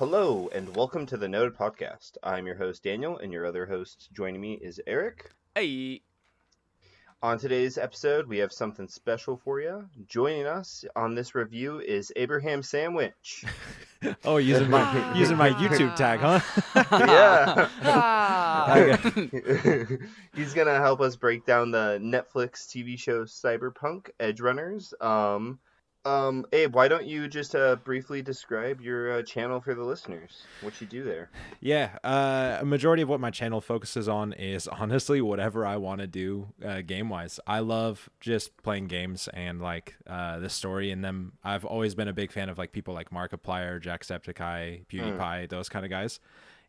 Hello, and welcome to the Noted Podcast. I'm your host, Daniel, and your other host joining me is Eric. Hey. On today's episode, we have something special for you. Joining us on this review is AbraHamSandwhich. Oh, using my YouTube tag, huh? Yeah. He's gonna help us break down the Netflix TV show CyberPunk, EdgeRunners. Abe, why don't you just briefly describe your channel for the listeners? What you do there? Yeah, a majority of what my channel focuses on is honestly whatever I want to do game-wise. I love just playing games and like the story in them. I've always been a big fan of like people like Markiplier, Jacksepticeye, PewDiePie, those kind of guys.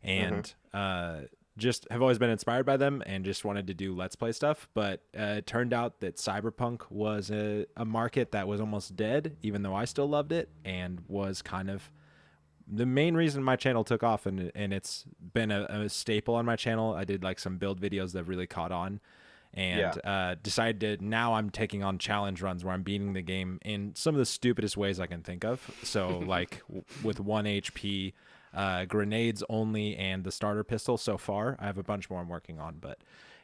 And just have always been inspired by them and just wanted to do Let's Play stuff. But it turned out that Cyberpunk was a market that was almost dead, even though I still loved it, and was kind of the main reason my channel took off. And it's been a staple on my channel. I did like some build videos that really caught on, and decided to, now I'm taking on challenge runs where I'm beating the game in some of the stupidest ways I can think of. So like with 1 HP, grenades only, and the starter pistol so far. I have a bunch more I'm working on, but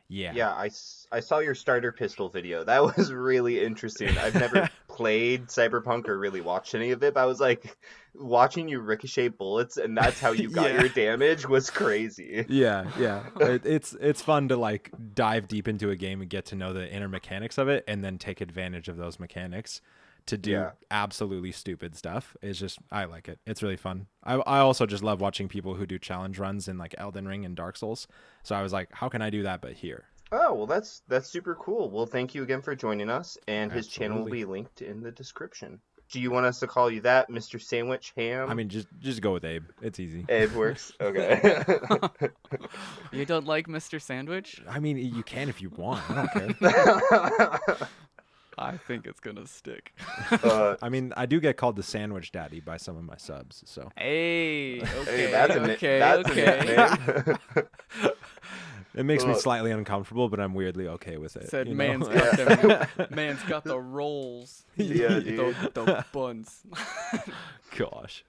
yeah, I saw your starter pistol video. That was really interesting. I've never played Cyberpunk or really watched any of it, but I was like, watching you ricochet bullets and that's how you got your damage was crazy. Yeah. It's fun to like dive deep into a game and get to know the inner mechanics of it, and then take advantage of those mechanics to do absolutely stupid stuff. It's just, I like it. It's really fun. I also just love watching people who do challenge runs in like Elden Ring and Dark Souls. So I was like, how can I do that but here? Oh, well, that's super cool. Well, thank you again for joining us, and his Absolutely. channel will be linked in the description. Do you want us to call you that, Mr. Sandwich Ham? I mean, just go with Abe. It's easy. Abe works. Okay. You don't like Mr. Sandwich? I mean, you can if you want. I don't care. I think it's gonna stick. I mean, I do get called the Sandwich Daddy by some of my subs, so. Hey, okay, Hey, that's a nickname. It makes me slightly uncomfortable, but I'm weirdly okay with it. Said you know? man's got the rolls. Yeah, dude. The buns. Gosh.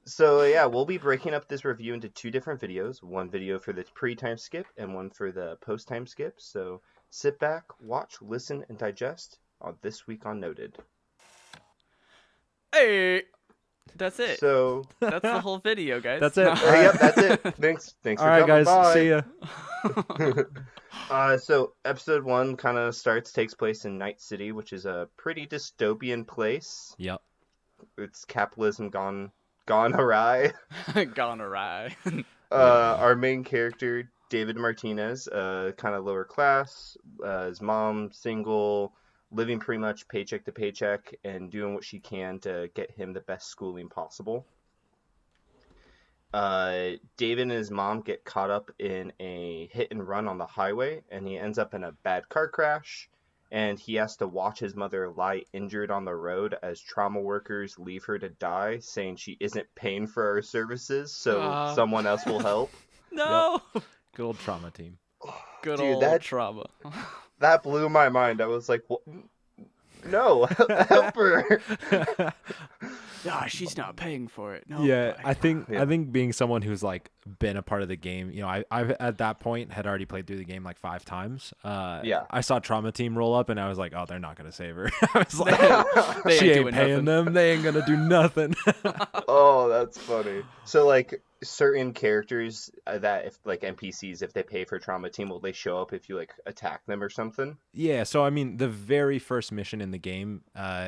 So yeah, we'll be breaking up this review into two different videos. One video for the pre-time skip and one for the post-time skip. So sit back, watch, listen, and digest on This Week on Noted. Hey, that's it. So That's the whole video, guys. That's it. yep, that's it. Thanks All for right, coming guys. by. See ya. So episode 1 kind of takes place in Night City, which is a pretty dystopian place. Yep. It's capitalism gone awry. Gone awry. Our main character, David Martinez, kind of lower class, his mom single, living pretty much paycheck to paycheck, and doing what she can to get him the best schooling possible. David and his mom get caught up in a hit and run on the highway, and he ends up in a bad car crash, and he has to watch his mother lie injured on the road as trauma workers leave her to die, saying she isn't paying for her services, so someone else will help. No. Good old trauma team. Good Dude, old trauma. That blew my mind. I was like, what? No, help her. She's not paying for it. No. Yeah, boy. I think being someone who's like been a part of the game, you know, I've at that point had already played through the game like 5 times. I saw Trauma Team roll up and I was like, oh, they're not gonna save her. I was like, They she ain't ain't doing paying nothing. them. They ain't gonna do nothing. Oh, that's funny. So, like, certain characters that, if like NPCs, if they pay for Trauma Team, will they show up if you like attack them or something? Yeah, so I mean, the very first mission in the game,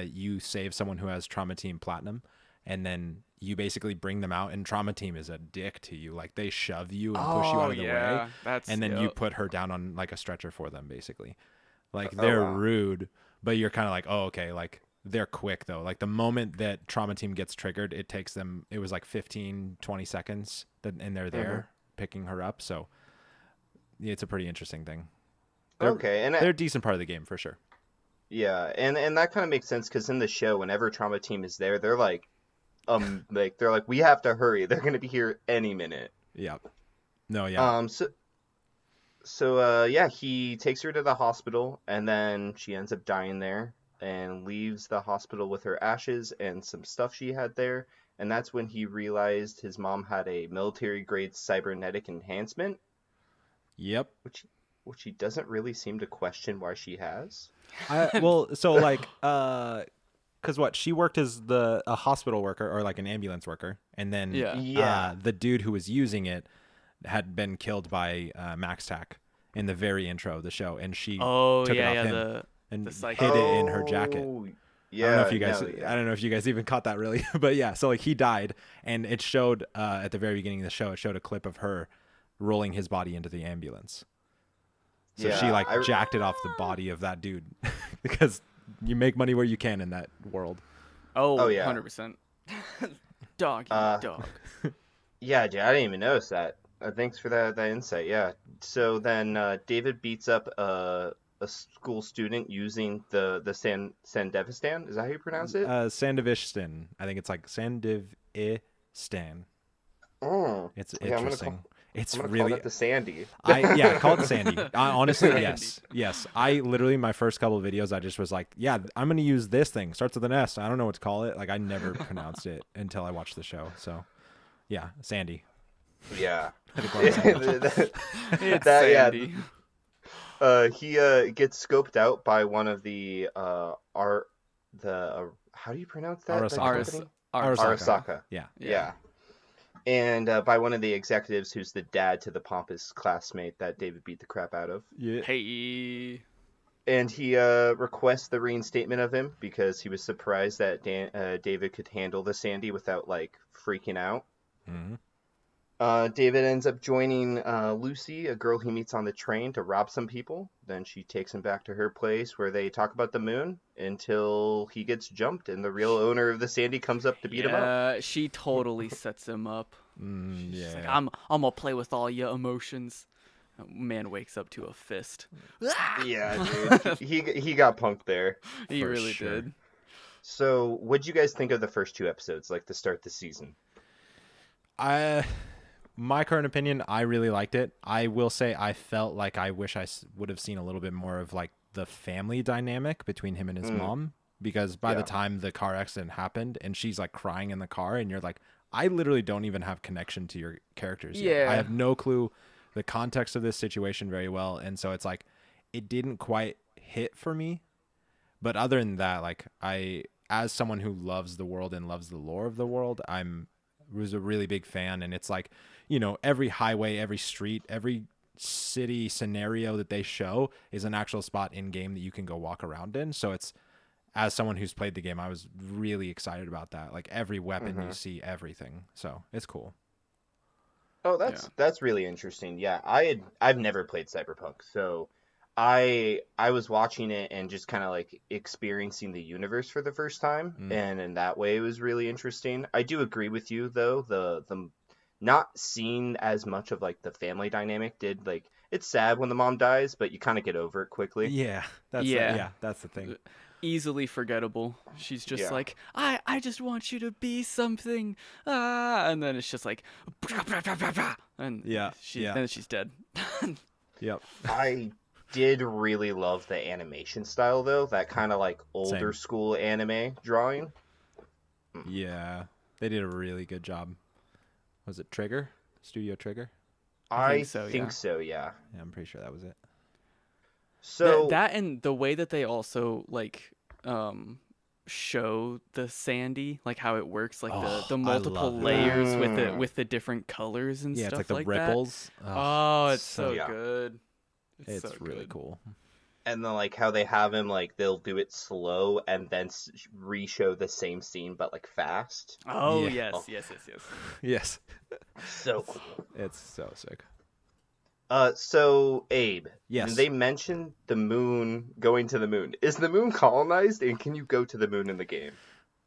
you save someone who has Trauma Team Platinum, and then you basically bring them out, and Trauma Team is a dick to you. Like, they shove you and push you out of the way, and then you put her down on like a stretcher for them, basically. Like, they're rude, but you're kind of like, oh, okay, like, they're quick though. Like, the moment that Trauma Team gets triggered, it was like 15, 20 seconds, and they're there picking her up. So yeah, it's a pretty interesting thing. And they're a decent part of the game for sure. Yeah, and that kind of makes sense because in the show, whenever Trauma Team is there, they're like, we have to hurry. They're gonna be here any minute. Yeah. No. Yeah. So he takes her to the hospital, and then she ends up dying there. and leaves the hospital with her ashes and some stuff she had there. And that's when he realized his mom had a military-grade cybernetic enhancement, Yep. which he doesn't really seem to question why she has. Well, so like, because what she worked as a hospital worker or like an ambulance worker, and then Yeah. the dude who was using it had been killed by Max Tack in the very intro of the show, and she took it off him and the psych- hid it in her jacket. Yeah, I don't know if you guys, no, yeah. I don't know if you guys even caught that really, but yeah. So like he died, and it showed at the very beginning of the show. It showed a clip of her rolling his body into the ambulance. So she like jacked it off the body of that dude because you make money where you can in that world. Oh yeah. 100%. Dog, dog. Yeah, Jay, I didn't even notice that. Thanks for that insight. Yeah. So then David beats up a school student using the Sandevistan. Is that how you pronounce it? Sandevistan. I think it's like Sandevistan. Oh, It's yeah, interesting. I'm gonna really call it the Sandy. call it Sandy. Honestly, Sandy. yes. I literally my first couple of videos, I just was like, yeah, I'm gonna use this thing. Starts with an S. I don't know what to call it. Like I never pronounced it until I watched the show. So, yeah, Sandy. Yeah. I think we're on Sandy. It's Yeah. Sandy. He gets scoped out by one of the how do you pronounce that? Arasaka. company? Arasaka. Arasaka. Yeah. Yeah. And by one of the executives who's the dad to the pompous classmate that David beat the crap out of. Yeah. Hey. And he requests the reinstatement of him because he was surprised that David could handle the Sandy without like freaking out. Mm-hmm. David ends up joining Lucy, a girl he meets on the train, to rob some people. Then she takes him back to her place where they talk about the moon until he gets jumped and the real owner of the Sandy comes up to beat him up. Yeah, she totally sets him up. She's like, I'm gonna play with all your emotions. Man wakes up to a fist. Yeah, dude. he got punked there. He For really sure. did. So, what'd you guys think of the first two episodes, like to start the season? My current opinion, I really liked it. I will say I felt like I wish I would have seen a little bit more of like the family dynamic between him and his mom, because by the time the car accident happened and she's like crying in the car and you're like, I literally don't even have connection to your characters yet. Yeah. I have no clue the context of this situation very well, and so it's like it didn't quite hit for me. But other than that, like as someone who loves the world and loves the lore of the world, was a really big fan. And it's like, you know, every highway, every street, every city scenario that they show is an actual spot in game that you can go walk around in. So it's, as someone who's played the game, I was really excited about that. Like every weapon you see, everything. So it's cool. Oh, that's really interesting. Yeah, I've never played Cyberpunk, so I was watching it and just kind of like experiencing the universe for the first time, and in that way it was really interesting. I do agree with you though, the not seeing as much of like the family dynamic did, like, it's sad when the mom dies, but you kind of get over it quickly. Yeah, that's the thing. Easily forgettable. She's just Yeah. like, I just want you to be something. And then it's just like, and Yeah, then she's dead. Yep. I did really love the animation style though, that kind of like older Same. school anime drawing. Yeah, they did a really good job. Was it Trigger? Studio Trigger? I think think so, so, yeah. Yeah, I'm pretty sure that was it. So that and the way that they also like show the Sandy, like how it works, like the I multiple love layers that. with the different colors and Yeah, it's stuff like the that. ripples. Oh, it's so Yeah. good. It's so really good. cool. and then like how they have him, like they'll do it slow and then re-show the same scene but like fast. Oh Yeah. yes. Yes. So cool. It's so sick. So Abe, Yes. they mentioned the moon, going to the moon. Is the moon colonized, and can you go to the moon in the game?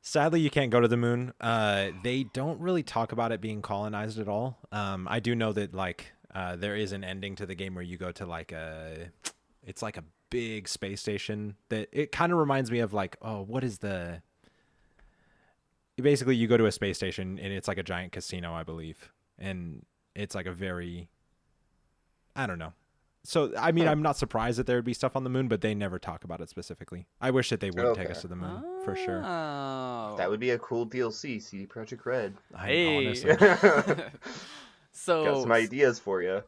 Sadly, you can't go to the moon. They don't really talk about it being colonized at all. I do know that like there is an ending to the game where you go to like it's like a big space station that it kind of reminds me of like, oh, what is the? Basically, you go to a space station and it's like a giant casino, I believe, and it's like a very, I don't know. So, I mean, I'm not surprised that there would be stuff on the moon, but they never talk about it specifically. I wish that they would take us to the moon, for sure. Oh. That would be a cool DLC, CD Projekt Red. Honestly. So got some ideas for you.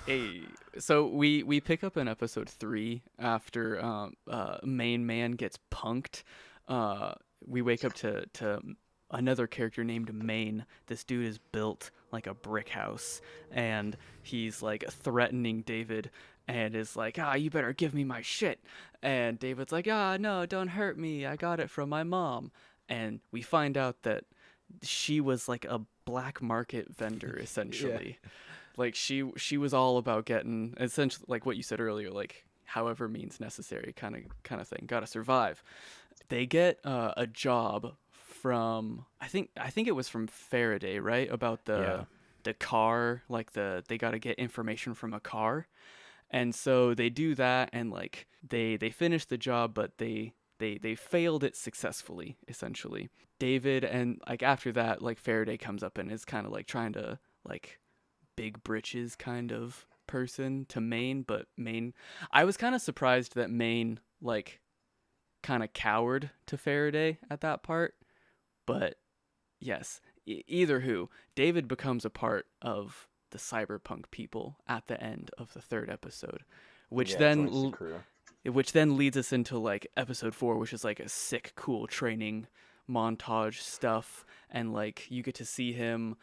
Hey, so we pick up in episode 3 after main man gets punked. We wake up to another character named Main. This dude is built like a brick house, and he's like threatening David and is like, you better give me my shit. And David's like, no, don't hurt me, I got it from my mom. And we find out that she was like a black market vendor, essentially. Yeah. Like she was all about getting, essentially, like what you said earlier, like however means necessary kind of thing, gotta survive. They get a job from, I think it was from Faraday, right? About the car, like they got to get information from a car. And so they do that, and like they finish the job, but they failed it successfully, essentially. David, and like after that, like Faraday comes up and is kind of like trying to like big britches kind of person to Main, but Main, I was kind of surprised that Main like kind of cowered to Faraday at that part. But yes, either who, David becomes a part of the CyberPunk people at the end of the 3rd episode, which then leads us into like episode 4, which is like a sick, cool training montage stuff, and like you get to see him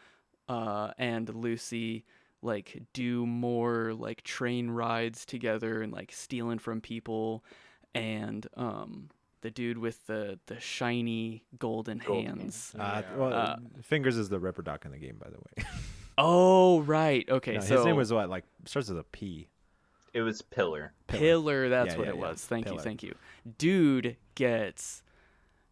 and Lucy like do more like train rides together and like stealing from people, and the dude with the shiny golden hands. Fingers is the Ripper Doc in the game, by the way. Oh, right. Okay, no, so his name was what? Like starts with a P. It was Pillar. Pillar, that's what it was. Thank you. Dude gets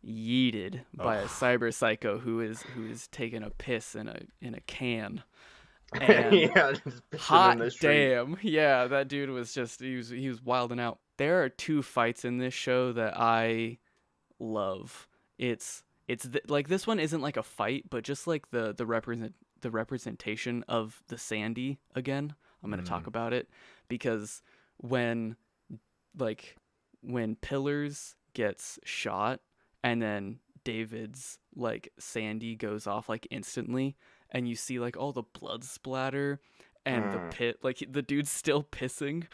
yeeted by a cyber psycho who is taking a piss in a can. And hot damn. Yeah, that dude was just he was wilding out. There are 2 fights in this show that I love. It's like this one isn't like a fight, but just like the representation of the Sandy again. I'm going to talk about it because when Pillars gets shot and then David's like Sandy goes off like instantly, and you see like all the blood splatter and the pit, like the dude's still pissing,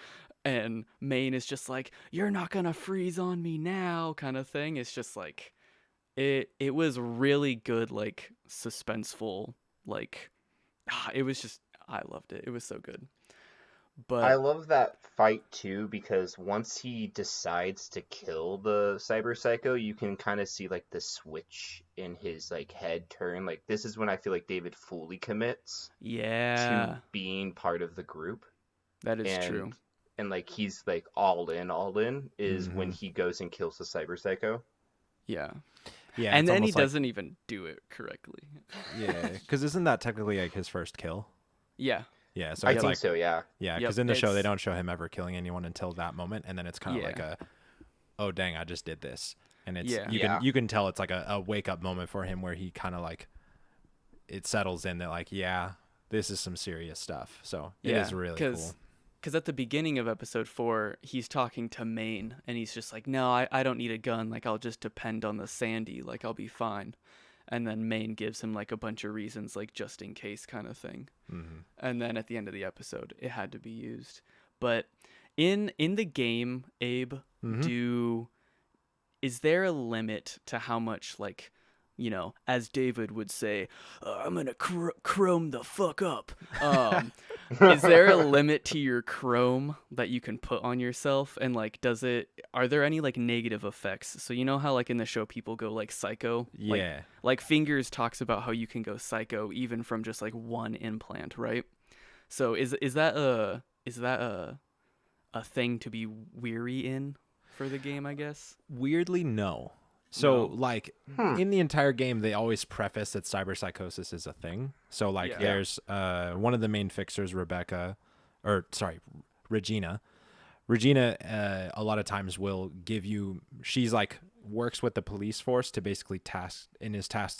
and Main is just like, you're not gonna freeze on me now kind of thing. It's just like it was really good, like suspenseful, like it was just, I loved it. It was so good. But I love that fight too, because once he decides to kill the cyber psycho, you can kind of see like the switch in his like head turn. Like this is when I feel like David fully commits to being part of the group. That is true. And like he's like all in is when he goes and kills the cyber psycho. Yeah. Yeah, and then he doesn't even do it correctly. Yeah, because isn't that technically like his first kill? Yeah. Yeah, so I think so. Yeah. Yeah, because in the show they don't show him ever killing anyone until that moment, and then it's kind of like a, oh dang, I just did this, and it's you can tell it's like a wake up moment for him where he kind of like it settles in that like this is some serious stuff. So it is really cool. Because at the beginning of episode 4, he's talking to Main, and he's just like, no, I don't need a gun. Like, I'll just depend on the Sandy. Like, I'll be fine. And then Main gives him, like, a bunch of reasons, like, just in case kind of thing. Mm-hmm. And then at the end of the episode, it had to be used. But in the game, Abe, is there a limit to how much, like, you know, as David would say, I'm going to chrome the fuck up. Is there a limit to your chrome that you can put on yourself? And like, are there any like negative effects? So you know how like in the show people go like psycho? Yeah. Like Fingers talks about how you can go psycho even from just like one implant, right? So is that a thing to be weary in for the game, I guess? Weirdly, no. So, like, in the entire game, they always preface that cyberpsychosis is a thing. So, like, there's one of the main fixers, Regina. Regina, a lot of times will give you. She's like works with the police force to basically tasked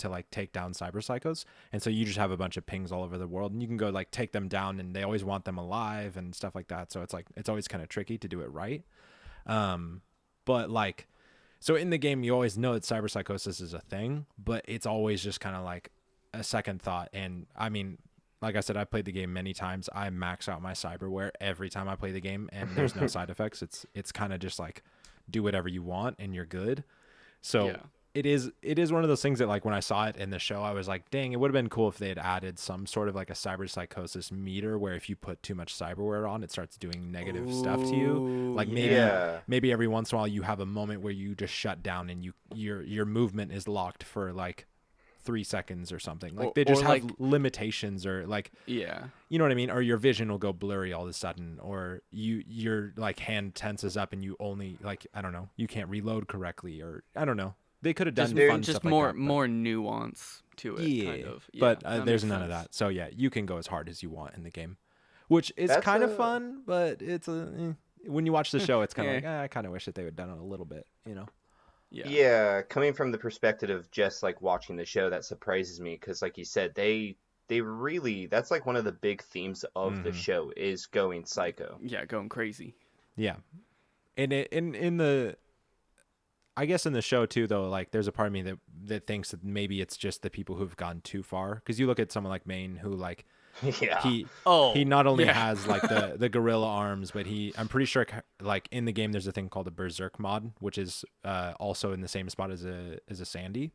to like take down cyber psychos, and so you just have a bunch of pings all over the world, and you can go like take them down, and they always want them alive and stuff like that. So it's like it's always kind of tricky to do it right. But like, so in the game, you always know that cyberpsychosis is a thing, but it's always just kind of like a second thought. And I mean, like I said, I played the game many times. I max out my cyberware every time I play the game, and there's no side effects. It's kind of just like do whatever you want and you're good. So Yeah. it is one of those things that like when I saw it in the show, I was like, dang, it would have been cool if they had added some sort of like a cyberpsychosis meter where if you put too much cyberware on, it starts doing negative stuff to you. Like maybe every once in a while you have a moment where you just shut down and your movement is locked for like 3 seconds or something. Like they just have like, limitations, or like, yeah, you know what I mean? Or your vision will go blurry all of a sudden, or your like hand tenses up and you only like, I don't know, you can't reload correctly, or I don't know. They could have done fun just stuff more like that, more nuance to it. yeah, kind of. Yeah, but that there's makes none of sense. that. So yeah, you can go as hard as you want in the game, which is That's kind a- of fun, but it's when you watch the show, it's kind of Yeah. like, I kind of wish that they would have done it a little bit, you know? Yeah. Yeah, coming from the perspective of just like watching the show, that surprises me because, like you said, they really, that's like one of the big themes of the show is going psycho. Yeah, going crazy. Yeah, and in the, I guess in the show too, though, like there's a part of me that thinks that maybe it's just the people who've gone too far. Because you look at someone like Maine, who like Yeah. he not only has like the gorilla arms, but I'm pretty sure like in the game there's a thing called a berserk mod, which is also in the same spot as a Sandy.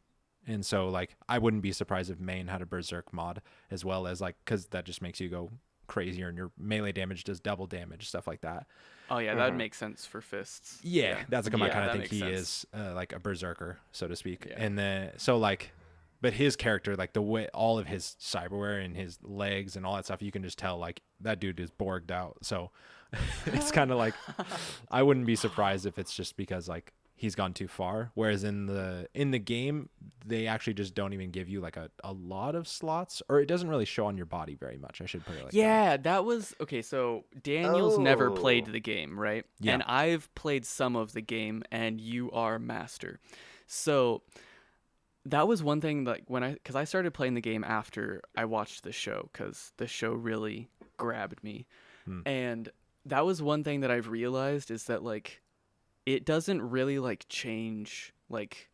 And so like I wouldn't be surprised if Maine had a berserk mod as well, as like, because that just makes you go crazier and your melee damage does double damage, stuff like that. Oh yeah, that would make sense for fists. Yeah, that's like I Yeah, kind of that think he makes is like a berserker, so to speak. Yeah. And then so like, but his character, like the way all of his cyberware and his legs and all that stuff, you can just tell like that dude is borged out. So it's kind of like I wouldn't be surprised if it's just because like he's gone too far. Whereas in the game, they actually just don't even give you like a lot of slots, or it doesn't really show on your body very much. I should put it like that. Yeah, that was okay. So Daniel's never played Oh. the game, right? Yeah. And I've played some of the game, and you are master. So that was one thing, like because I started playing the game after I watched the show, because the show really grabbed me, and that was one thing that I've realized is that like it doesn't really like change like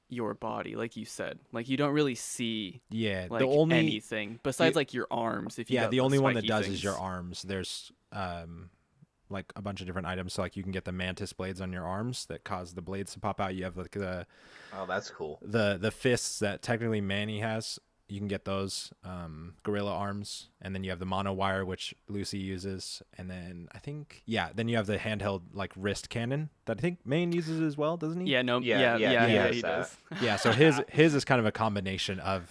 your body, like you said, like you don't really see Yeah, like the only anything besides like your arms. If you yeah, got the only one that spiky does things. is your arms. There's like a bunch of different items. So like you can get the mantis blades on your arms that cause the blades to pop out. You have like Oh, that's cool. the fists that technically Manny has. You can get those gorilla arms, and then you have the mono wire, which Lucy uses, and then I think then you have the handheld like wrist cannon that I think Maine uses as well, doesn't he? Yeah, no, Yeah, yeah, he he does does. Yeah, so his is kind of a combination of,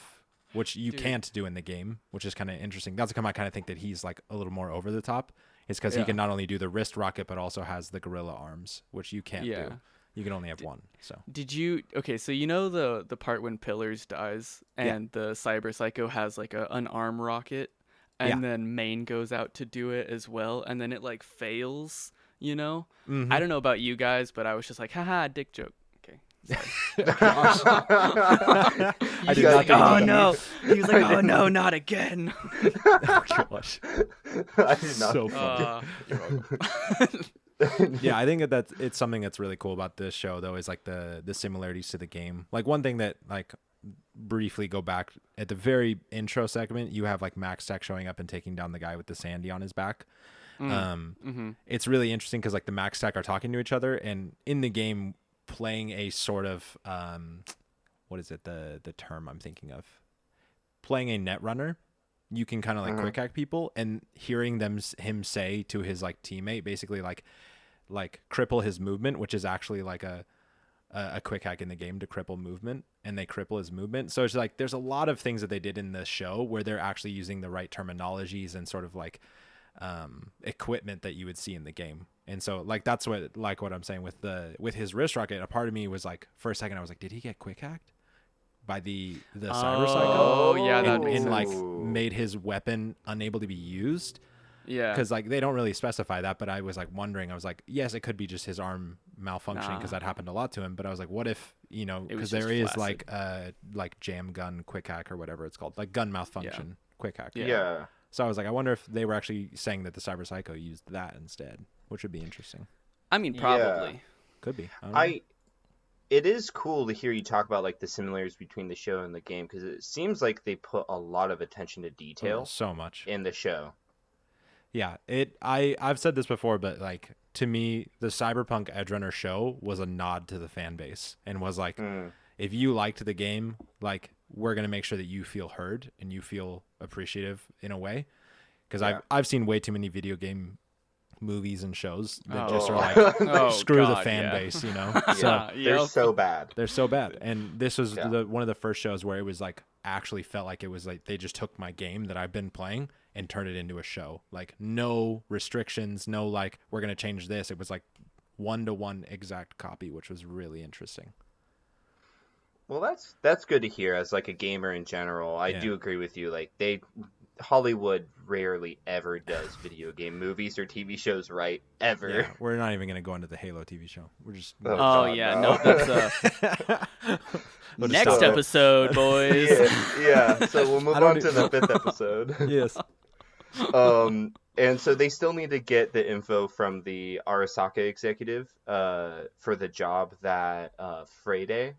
which you can't do in the game, which is kind of interesting. That's I kind of think that he's like a little more over the top, is because he Yeah. can not only do the wrist rocket but also has the gorilla arms, which you can't Yeah. do. You can only have one. So Did you so you know the part when Pillars dies and the Cyber Psycho has like an arm rocket, and then Main goes out to do it as well, and then it like fails, you know? Mm-hmm. I don't know about you guys, but I was just like, haha, dick joke. Okay. I did You not guys- think Oh about no. He was like, oh no, not again. that. Gosh. I did not. So funny. You're welcome. Yeah, I think that it's something that's really cool about this show, though, is like the similarities to the game. Like one thing that like briefly go back at the very intro segment, you have like Max Tech showing up and taking down the guy with the Sandy on his back. It's really interesting because like the Max Tech are talking to each other, and in the game playing a sort of what is it, the term I'm thinking of, playing a net runner, you can kind of like quick hack people, and hearing him say to his like teammate basically like cripple his movement, which is actually like a quick hack in the game to cripple movement, and they cripple his movement. So it's like there's a lot of things that they did in the show where they're actually using the right terminologies and sort of like equipment that you would see in the game. And so like that's what I'm saying with his wrist rocket. A part of me was like, for a second I was like, did he get quick hacked by the cyber psycho? Oh, yeah, that and, makes and like sense. made his weapon unable to be used. Yeah. Because like they don't really specify that, but I was like wondering. I was like, yes, it could be just his arm malfunctioning because that happened a lot to him. But I was like, what if because there is like jam gun quick hack or whatever it's called, like gun malfunction quick hack. Yeah. So I was like, I wonder if they were actually saying that the Cyber Psycho used that instead, which would be interesting. I mean, probably. Could be. I don't know. It is cool to hear you talk about like the similarities between the show and the game, because it seems like they put a lot of attention to detail so much in the show. Yeah, I've said this before, but like to me, the Cyberpunk EdgeRunner show was a nod to the fan base and was like, if you liked the game, like we're gonna make sure that you feel heard and you feel appreciative in a way, because I've seen way too many video game movies and shows that just are like screw the fan base, you know. So they're so bad. They're so bad. And this was one of the first shows where it was like actually felt like it was like they just took my game that I've been playing and turned it into a show. Like no restrictions, no like we're gonna change this. It was like 1-to-1 exact copy, which was really interesting. Well, that's good to hear as like a gamer in general. I do agree with you. Like Hollywood rarely ever does video game movies or TV shows right, ever. Yeah, we're not even going to go into the Halo TV show. We're just... Next episode, boys. So we'll move on to the 5th episode. Yes. And so they still need to get the info from the Arasaka executive for the job that Faraday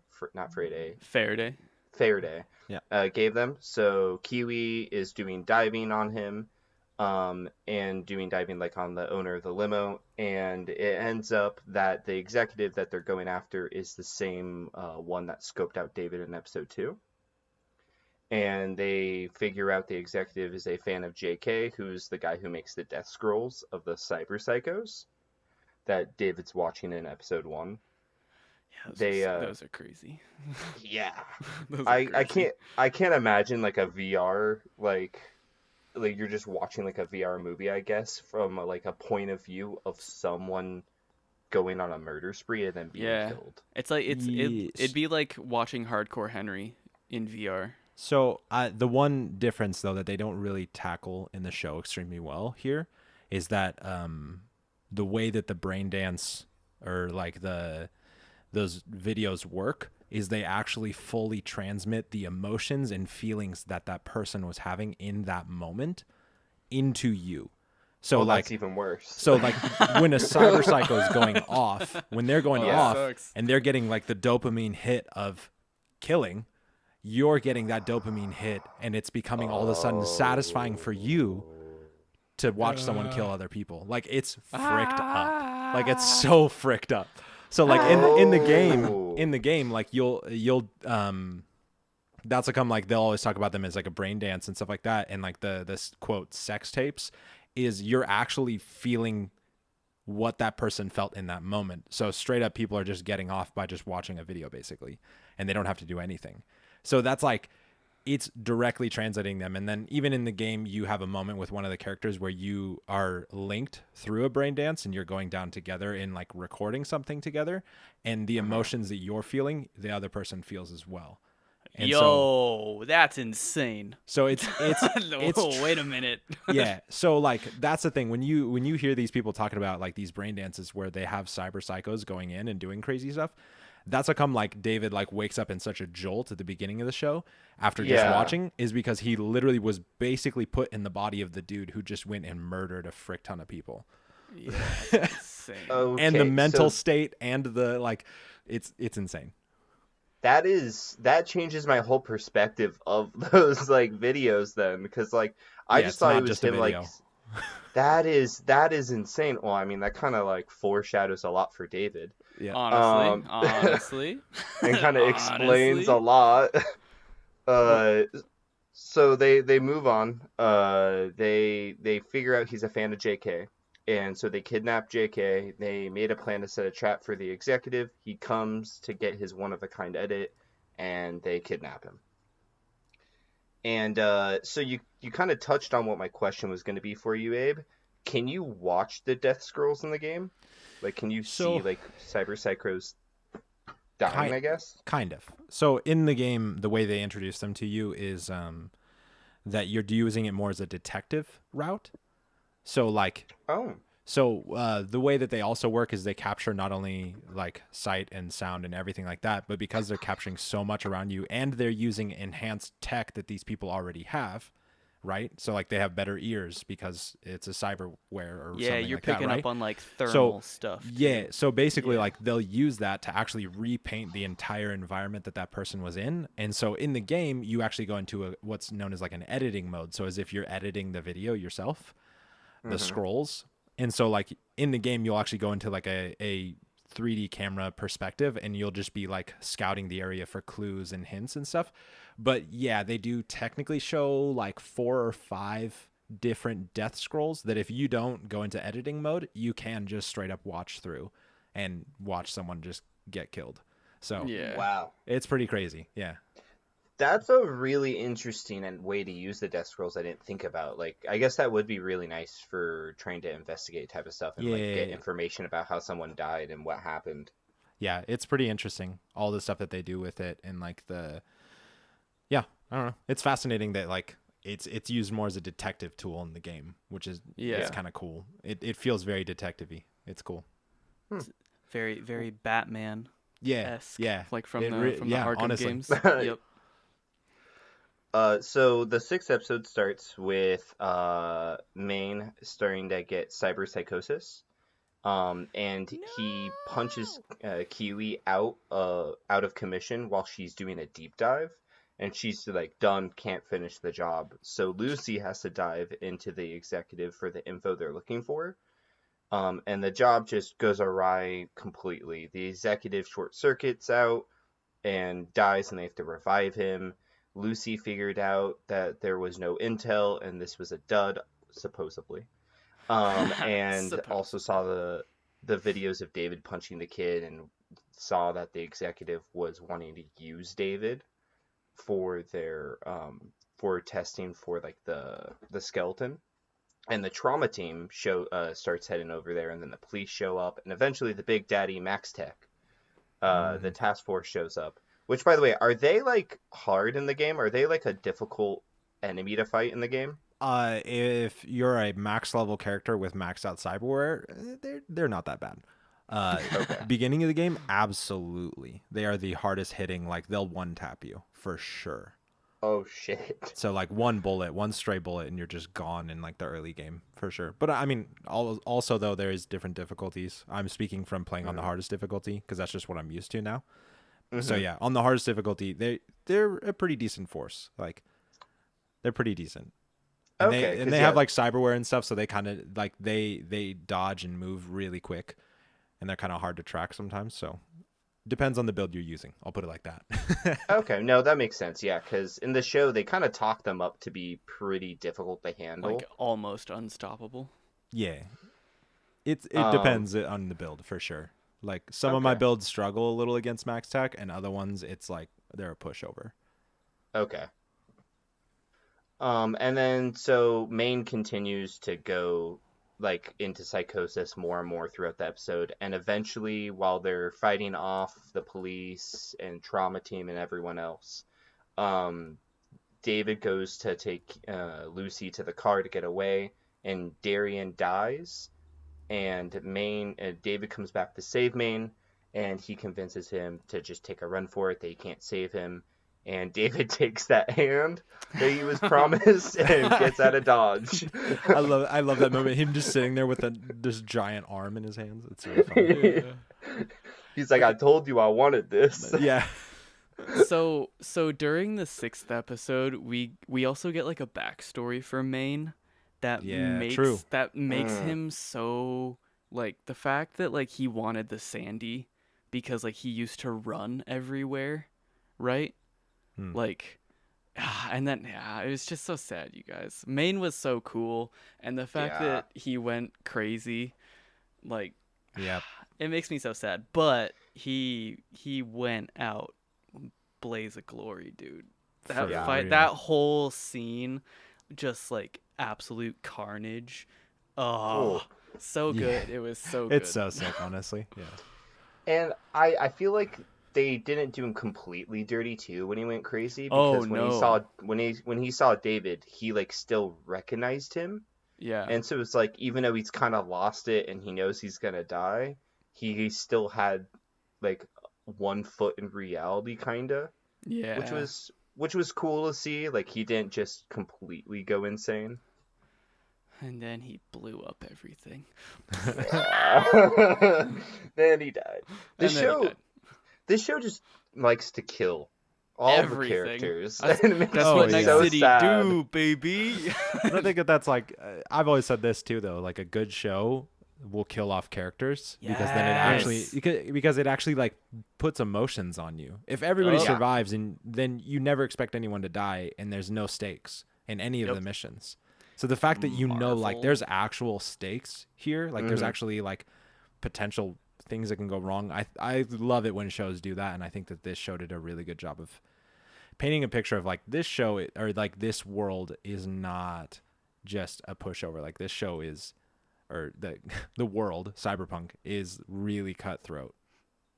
gave them. So Kiwi is doing diving on him, and doing diving like on the owner of the limo, and it ends up that the executive that they're going after is the same one that scoped out David in episode 2. And they figure out the executive is a fan of JK, who's the guy who makes the death scrolls of the cyber psychos that David's watching in episode 1. Yeah, those are crazy. Yeah. I can't imagine like a VR like you're just watching like a VR movie, I guess, from like a point of view of someone going on a murder spree and then being killed. It's like it'd be like watching Hardcore Henry in VR. So the one difference though that they don't really tackle in the show extremely well here is that the way that the brain dance or like those videos work is they actually fully transmit the emotions and feelings that person was having in that moment into you. So that's even worse. So like when a cyber psycho is going off, when they're going off and they're getting like the dopamine hit of killing, you're getting that dopamine hit and it's becoming all of a sudden satisfying for you to watch someone kill other people. Like it's fricked up. Like it's so fricked up. So like in the game, like you'll that's like like they'll always talk about them as like a brain dance and stuff like that. And like this quote sex tapes is you're actually feeling what that person felt in that moment. So straight up people are just getting off by just watching a video basically, and they don't have to do anything. So that's like, it's directly translating them. And then even in the game, you have a moment with one of the characters where you are linked through a brain dance and you're going down together in like recording something together, and the emotions that you're feeling, the other person feels as well. And that's insane. So it's wait a minute. Yeah. So like, that's the thing when you hear these people talking about like these brain dances where they have cyber psychos going in and doing crazy stuff, that's how come like David like wakes up in such a jolt at the beginning of the show after just watching, is because he literally was basically put in the body of the dude who just went and murdered a frick ton of people. Yeah, that's insane. Okay, and the mental state and the like, it's insane. That changes my whole perspective of those like videos then, because like I just thought it was him like that is insane. Well, I mean that kind of like foreshadows a lot for David. Yeah. Honestly. And kind of explains a lot. So they move on. They figure out he's a fan of JK. And so they kidnap JK. They made a plan to set a trap for the executive. He comes to get his one-of-a-kind edit, and they kidnap him. And so you kind of touched on what my question was going to be for you, Abe. Can you watch the death scrolls in the game? Like, can you see, like, cyber psychos dying, I guess? Kind of. So in the game, the way they introduce them to you is that you're using it more as a detective route. So like Oh. So the way that they also work is they capture not only like sight and sound and everything like that, but because they're capturing so much around you and they're using enhanced tech that these people already have, right? So like they have better ears because it's a cyberware or Yeah, something you're like that, picking right? up on like So thermal stuff. yeah, Too. so basically Yeah. like they'll use that to actually repaint the entire environment that that person was in. And so in the game, you actually go into what's known as like an editing mode. So as if you're editing the video yourself, the Mm-hmm. scrolls. And so like in the game, you'll actually go into like a 3D camera perspective and you'll just be like scouting the area for clues and hints and stuff. But yeah, they do technically show like 4 or 5 different death scrolls that if you don't go into editing mode, you can just straight up watch through and watch someone just get killed. So Yeah. Wow. it's pretty crazy. Yeah. That's a really interesting and way to use the death scrolls I didn't think about. Like, I guess that would be really nice for trying to investigate type of stuff and like get Yeah. information about how someone died and what happened. Yeah, it's pretty interesting. All the stuff that they do with it and like yeah, I don't know. It's fascinating that like it's used more as a detective tool in the game, which is Yeah. it's kind of cool. It feels very detective-y. It's cool. Very, very Batman Yeah. esque. Yeah. Like from It the re- from yeah, the Arkham honestly. games. Yep. So the sixth episode starts with Maine starting to get cyberpsychosis. And he punches Kiwi out of commission while she's doing a deep dive, and she's like done, can't finish the job. So Lucy has to dive into the executive for the info they're looking for. And the job just goes awry completely. The executive short circuits out and dies, and they have to revive him. Lucy figured out that there was no intel, and this was a dud, supposedly. And also saw the videos of David punching the kid, and saw that the executive was wanting to use David for their for testing for like the skeleton. And the trauma team starts heading over there, and then the police show up, and eventually the big daddy Max Tech, the task force shows up. Which, by the way, are they like hard in the game? Are they like a difficult enemy to fight in the game? If you're a max level character with maxed out cyberware, they're not that bad. Okay. Beginning of the game, absolutely. They are the hardest hitting, like they'll one tap you for sure. Oh shit. So like one stray bullet and you're just gone in like the early game for sure. But I mean, also though there is different difficulties. I'm speaking from playing on the hardest difficulty because that's just what I'm used to now. So yeah, on the hardest difficulty, they're a pretty decent force. Like they're pretty decent. And they have like cyberware and stuff, so they kind of like they dodge and move really quick, and they're kind of hard to track sometimes. So depends on the build you're using. I'll put it like that. Okay, no, that makes sense. Yeah, because in the show they kind of talk them up to be pretty difficult to handle. Like almost unstoppable. Yeah, it depends on the build for sure. Like some of my builds struggle a little against max tech, and other ones it's like they're a pushover. Okay. And then so Maine continues to go like into psychosis more and more throughout the episode, and eventually, while they're fighting off the police and trauma team and everyone else, David goes to take Lucy to the car to get away, and Darian dies, and David comes back to save Maine, and he convinces him to just take a run for it, that he can't save him. And David takes that hand that he was promised and gets out of Dodge. I love that moment. Him just sitting there with this giant arm in his hands. It's really funny. He's like, I told you I wanted this. Yeah. So during the 6th episode, we also get like a backstory for Maine that makes him so like the fact that like he wanted the Sandy because like he used to run everywhere, right? Like, and then it was just so sad, you guys. Maine was so cool, and the fact that he went crazy, like, it makes me so sad. But he went out blaze of glory, dude. That fight, that whole scene, just like absolute carnage. Oh, so good. It was so good. It's so sick, honestly. Yeah. And I feel like they didn't do him completely dirty too when he went crazy, because when he saw David, he like still recognized him. Yeah. And so it's like, even though he's kind of lost it and he knows he's gonna die, he still had like 1 foot in reality, kinda, which Yeah. was cool to see. Like, he didn't just completely go insane. And then he blew up everything. Then he died. And then he died. This show just likes to kill all the Everything. characters. That's, And it makes that's Oh, what me Night so City sad. do, baby. And I think that that's like I've always said this too, though. Like a good show will kill off characters because then it actually Yes. because it actually like puts emotions on you. If everybody Oh. survives, and then you never expect anyone to die, and there's no stakes in any of Yep. the missions. So the fact that you know like Marvel. there's actual stakes here, like there's Mhm. actually like potential things that can go wrong. I love it when shows do that, and I think that this show did a really good job of painting a picture of like this show or like this world is not just a pushover. Like this show is, or the world cyberpunk is really cutthroat.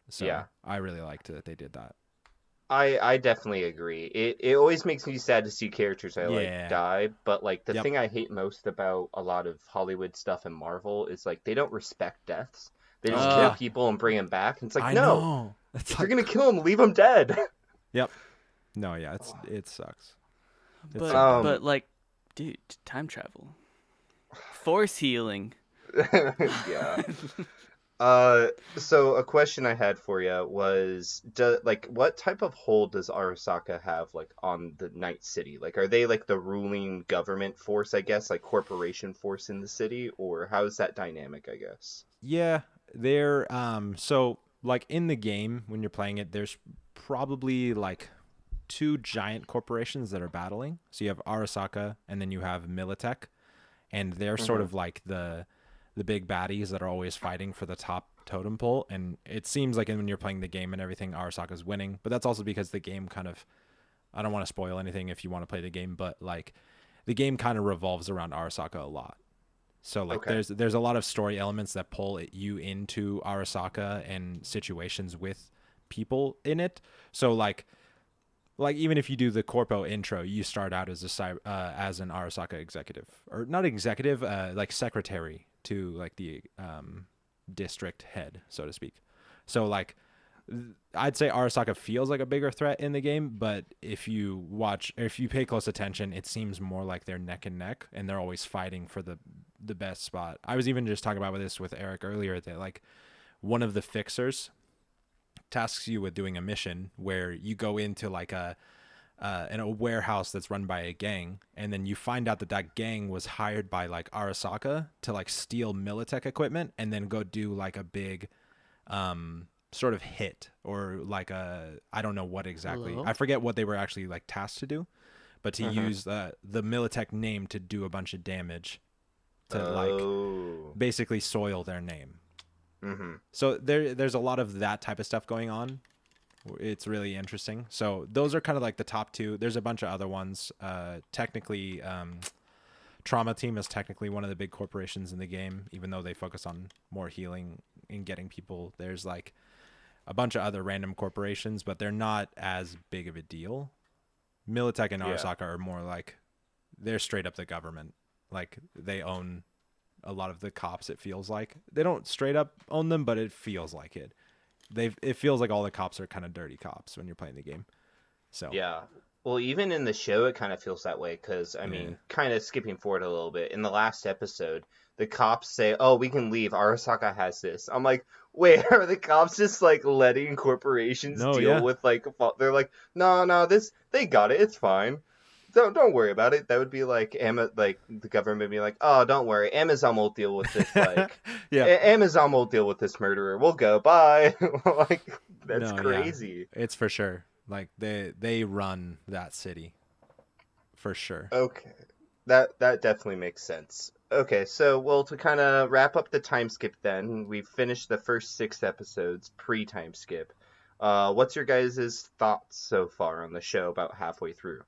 So Yeah. I really liked that they did that. I definitely agree. It always makes me sad to see characters I Yeah. like die, but like the Yep. thing I hate most about a lot of Hollywood stuff and Marvel is like they don't respect deaths. They just kill Yeah. people and bring them back. And it's like, I no, know. It's if like, you're gonna kill them, leave them dead. yep. No, yeah, it sucks. It's But so dumb. but like, dude, time travel, force healing. Yeah. So a question I had for you was, like, what type of hold does Arasaka have, like, on the Night City? Like, are they, like, the ruling government force, I guess, like, corporation force in the city? Or how is that dynamic, I guess? Yeah, they're so like in the game when you're playing it, there's probably like two giant corporations that are battling. So you have Arasaka and then you have Militech, and they're sort of like the big baddies that are always fighting for the top totem pole. And it seems like when you're playing the game and everything, Arasaka's winning, but that's also because the game kind of, I don't want to spoil anything if you want to play the game, but like the game kind of revolves around Arasaka a lot. So like Okay. there's a lot of story elements that pull you into Arasaka and situations with people in it. So like even if you do the corpo intro, you start out as as an Arasaka executive, or not executive, like secretary to like the district head, so to speak. So like I'd say Arasaka feels like a bigger threat in the game, but if you pay close attention, it seems more like they're neck and neck, and they're always fighting for the best spot. I was even just talking about this with Eric earlier, that like one of the fixers tasks you with doing a mission where you go into like in a warehouse that's run by a gang, and then you find out that that gang was hired by like Arasaka to like steal Militech equipment and then go do like a big sort of hit, or like I don't know what exactly. Hello? I forget what they were actually like tasked to do, but to use the Militech name to do a bunch of damage to like basically soil their name. Mm-hmm. So there's a lot of that type of stuff going on. It's really interesting. So those are kind of like the top two. There's a bunch of other ones. Technically, Trauma Team is technically one of the big corporations in the game, even though they focus on more healing and getting people. There's like a bunch of other random corporations, but they're not as big of a deal. Militech and Arasaka are more like, they're straight up the government. Like they own a lot of the cops, it feels like. They don't straight up own them, but it feels like it. It feels like all the cops are kind of dirty cops when you're playing the game. So Yeah. Well, even in the show, it kind of feels that way because, I mean, kind of skipping forward a little bit, in the last episode, the cops say, "Oh, we can leave. Arasaka has this." I'm like, wait, are the cops just like letting corporations deal with like? They're like, no, this they got it. It's fine. Don't worry about it. That would be like like the government would be like, "Oh, don't worry. Amazon will deal with this. Like, Amazon will deal with this murderer. We'll go. Bye." Like, that's crazy. Yeah. It's for sure. Like they run that city for sure. Okay. That definitely makes sense. Okay, so well, to kind of wrap up the time skip then, we've finished the first 6 episodes pre-time skip. What's your guys' thoughts so far on the show about halfway through?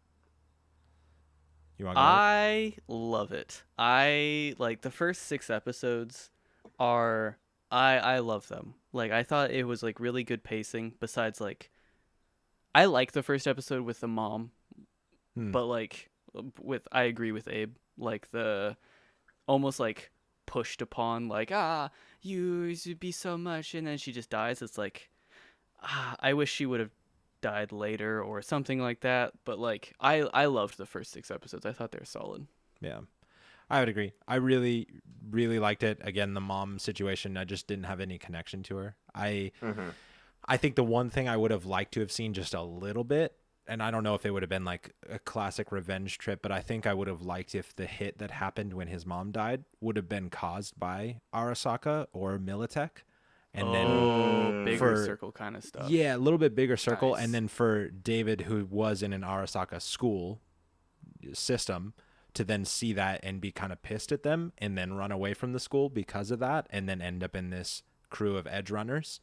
You want to go? I love it. I like the first 6 episodes are I love them. Like I thought it was like really good pacing, besides like I like the first episode with the mom, but like I agree with Abe. Like the almost like pushed upon, like, you should be so much, and then she just dies. It's like, I wish she would have died later or something like that. But like, I loved the first 6 episodes. I thought they were solid. Yeah, I would agree. I really, really liked it. Again, the mom situation, I just didn't have any connection to her. I think the one thing I would have liked to have seen just a little bit, and I don't know if it would have been like a classic revenge trip, but I think I would have liked if the hit that happened when his mom died would have been caused by Arasaka or Militech. And then bigger circle kind of stuff. Yeah, a little bit bigger circle. Nice. And then for David, who was in an Arasaka school system, to then see that and be kind of pissed at them and then run away from the school because of that, and then end up in this crew of EdgeRunners.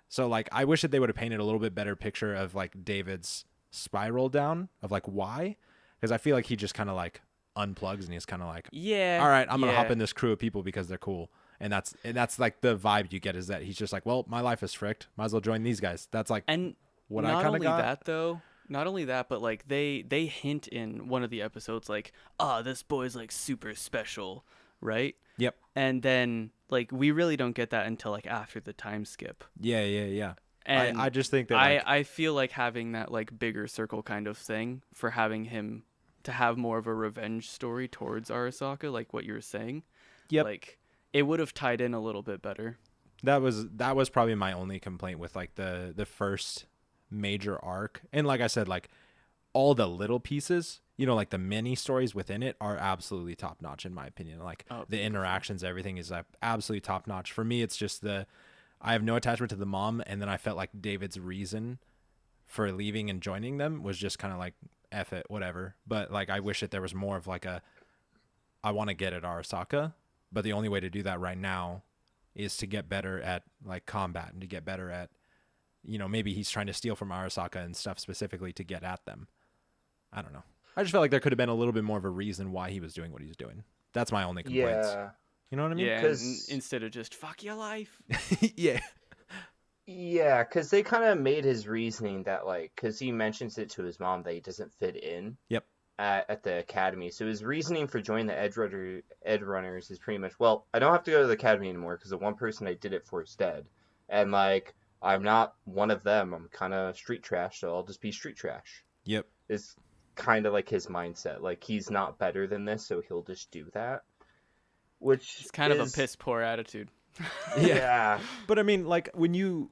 So like, I wish that they would have painted a little bit better picture of like David's spiral down of like why, because I feel like he just kind of like unplugs and he's kind of like, yeah, all right, I'm gonna hop in this crew of people because they're cool. And that's like the vibe you get, is that he's just like, well, my life is fricked, might as well join these guys. That's like, and what I kind of got. Not only that, but like they hint in one of the episodes like, this boy's like super special, right? Yep. And then like we really don't get that until like after the time skip. Yeah. And I just think that like, I feel like having that like bigger circle kind of thing for having him to have more of a revenge story towards Arasaka, like what you were saying. Yep. Like it would have tied in a little bit better. That was probably my only complaint with like the first major arc. And like I said, like all the little pieces, you know, like the mini stories within it are absolutely top notch in my opinion. Like the interactions, everything is absolutely top notch. For me, it's just I have no attachment to the mom, and then I felt like David's reason for leaving and joining them was just kind of like, F it, whatever. But like, I wish that there was more of like I want to get at Arasaka, but the only way to do that right now is to get better at like combat and to get better at, you know, maybe he's trying to steal from Arasaka and stuff specifically to get at them. I don't know. I just felt like there could have been a little bit more of a reason why he was doing what he was doing. That's my only complaints. Yeah. You know what I mean? Yeah, instead of just fuck your life. Yeah. Yeah, because they kind of made his reasoning that, like, because he mentions it to his mom that he doesn't fit in. Yep. At the academy. So his reasoning for joining the EdgeRunners is pretty much, well, I don't have to go to the academy anymore because the one person I did it for is dead. And, like, I'm not one of them. I'm kind of street trash, so I'll just be street trash. Yep. It's kind of like his mindset. Like, he's not better than this, so he'll just do that. Which it's kind of a piss poor attitude. Yeah. But I mean, like, when you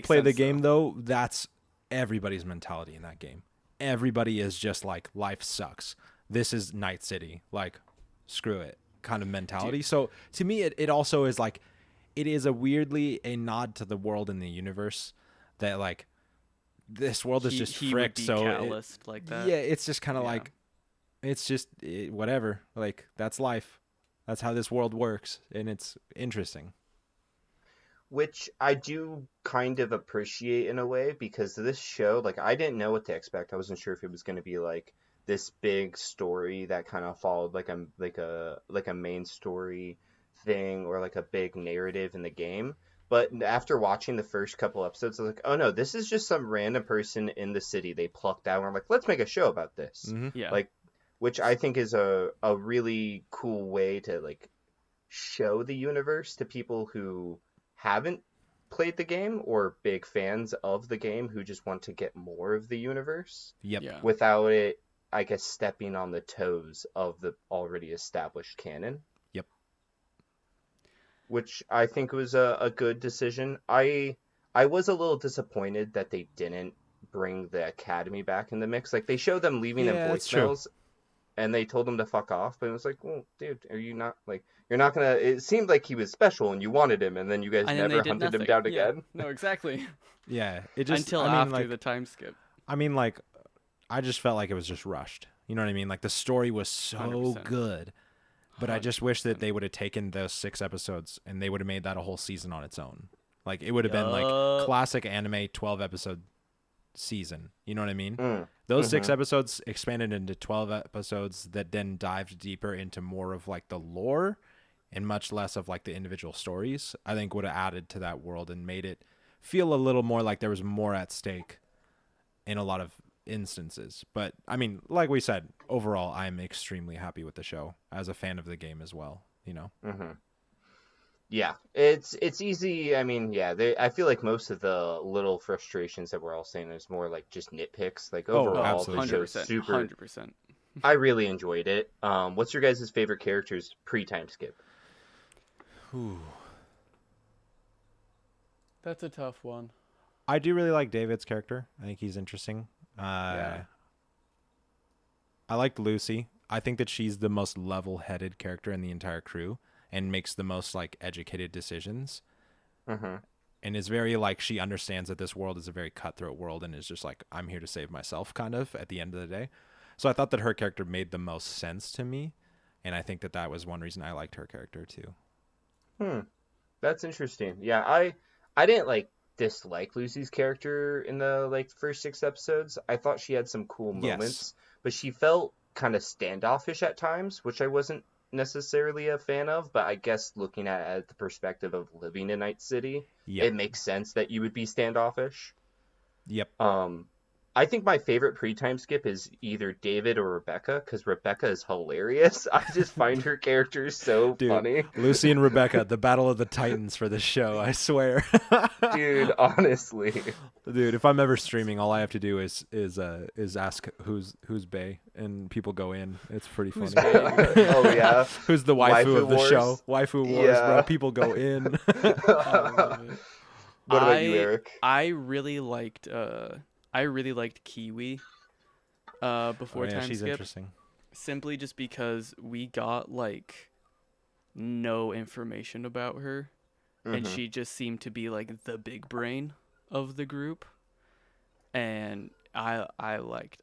play the game, though, that's everybody's mentality in that game. Everybody is just like, life sucks. This is Night City. Like, screw it kind of mentality. Dude. So to me, it also is like, it is weirdly a nod to the world in the universe that like this world is just fricked. So calloused like that. Yeah, it's just kind of like, it's just whatever. Like, that's life. That's how this world works, and it's interesting. Which I do kind of appreciate in a way, because this show, like, I didn't know what to expect. I wasn't sure if it was going to be like this big story that kind of followed like a main story thing or like a big narrative in the game. But after watching the first couple episodes, I was like, oh no, this is just some random person in the city they plucked out. And I'm like, let's make a show about this. Mm-hmm. Yeah. Like, which I think is a really cool way to like show the universe to people who haven't played the game or big fans of the game who just want to get more of the universe. Yep. Yeah. Without it, I guess, stepping on the toes of the already established canon. Yep. Which I think was a good decision. I was a little disappointed that they didn't bring the Academy back in the mix. Like, they showed them leaving in voicemails, and they told them to fuck off, but it was like, well, dude, are you not, like, you're not gonna, it seemed like he was special and you wanted him, and then you guys never hunted him down again. No, exactly. Yeah, it just, until after the time skip. I mean, like, I just felt like it was just rushed. You know what I mean? Like, the story was so 100%. Good, but I just wish that they would have taken those 6 episodes and they would have made that a whole season on its own. Like, it would have been like classic anime 12 episode season. You know what I mean? Those 6 episodes expanded into 12 episodes that then dived deeper into more of like the lore and much less of like the individual stories. I think would have added to that world and made it feel a little more like there was more at stake in a lot of instances. But I mean, like we said, overall, I'm extremely happy with the show as a fan of the game as well. You know. Mm-hmm. Yeah, it's easy. I mean, yeah, I feel like most of the little frustrations that we're all saying is more like just nitpicks. Like overall, absolutely. the show's 100%, super. 100%. I really enjoyed it. What's your guys' favorite characters pre-time skip? Ooh. That's a tough one. I do really like David's character. I think he's interesting. Yeah. I liked Lucy. I think that she's the most level-headed character in the entire crew and makes the most like educated decisions. Mm-hmm. And is very like, she understands that this world is a very cutthroat world and is just like, I'm here to save myself kind of at the end of the day. So I thought that her character made the most sense to me. And I think that that was one reason I liked her character too. That's interesting. Yeah, I didn't like dislike Lucy's character in the like first 6 episodes. I thought she had some cool moments, but she felt kind of standoffish at times, which I wasn't necessarily a fan of. But I guess looking at the perspective of living in Night City, it makes sense that you would be standoffish. Yep. I think my favorite pre-time skip is either David or Rebecca, because Rebecca is hilarious. I just find her character so funny. Lucy and Rebecca, the battle of the titans for this show, I swear. Dude, honestly. Dude, if I'm ever streaming, all I have to do is ask who's Bae, and people go in. It's pretty funny. Oh yeah. Who's the waifu of the Wars? show? Waifu wars, bro. People go in. What about you, Eric? I really liked Kiwi before time she's skip. Interesting. Simply just because we got like no information about her, and she just seemed to be like the big brain of the group, and I liked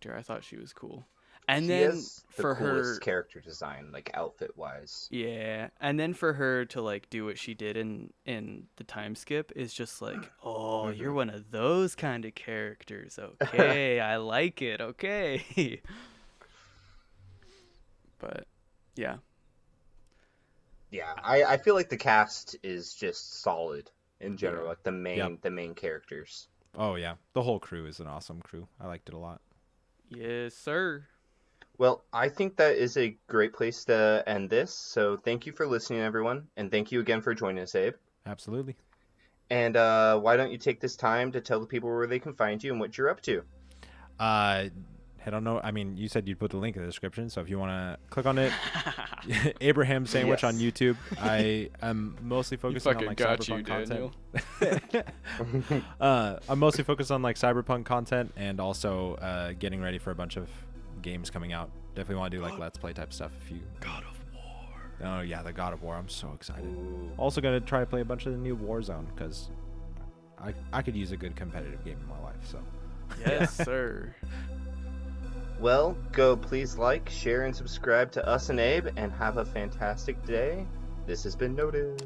her. I thought she was cool. And She then has for the coolest her character design, like outfit wise. yeah, and then for her to like do what she did in the time skip is just like, oh, you're one of those kind of characters. Okay, I like it. Okay. But yeah. Yeah, I feel like the cast is just solid in general, like the main characters. Oh yeah, the whole crew is an awesome crew. I liked it a lot. Yes, sir. Well, I think that is a great place to end this. So thank you for listening, everyone. And thank you again for joining us, Abe. Absolutely. And why don't you take this time to tell the people where they can find you and what you're up to? Head on over. I mean, you said you'd put the link in the description. So if you want to click on it, AbraHamSandwhich on YouTube. I am mostly focusing on like CyberPunk content. I'm mostly focused on like CyberPunk content and also getting ready for a bunch of games coming out. Definitely want to do like Let's Play type stuff. If you God of War. Oh yeah, the God of War. I'm so excited. Ooh. Also gonna try to play a bunch of the new Warzone because I could use a good competitive game in my life. So Yes, sir. Well, go please like, share, and subscribe to us and Abe, and have a fantastic day. This has been Noted.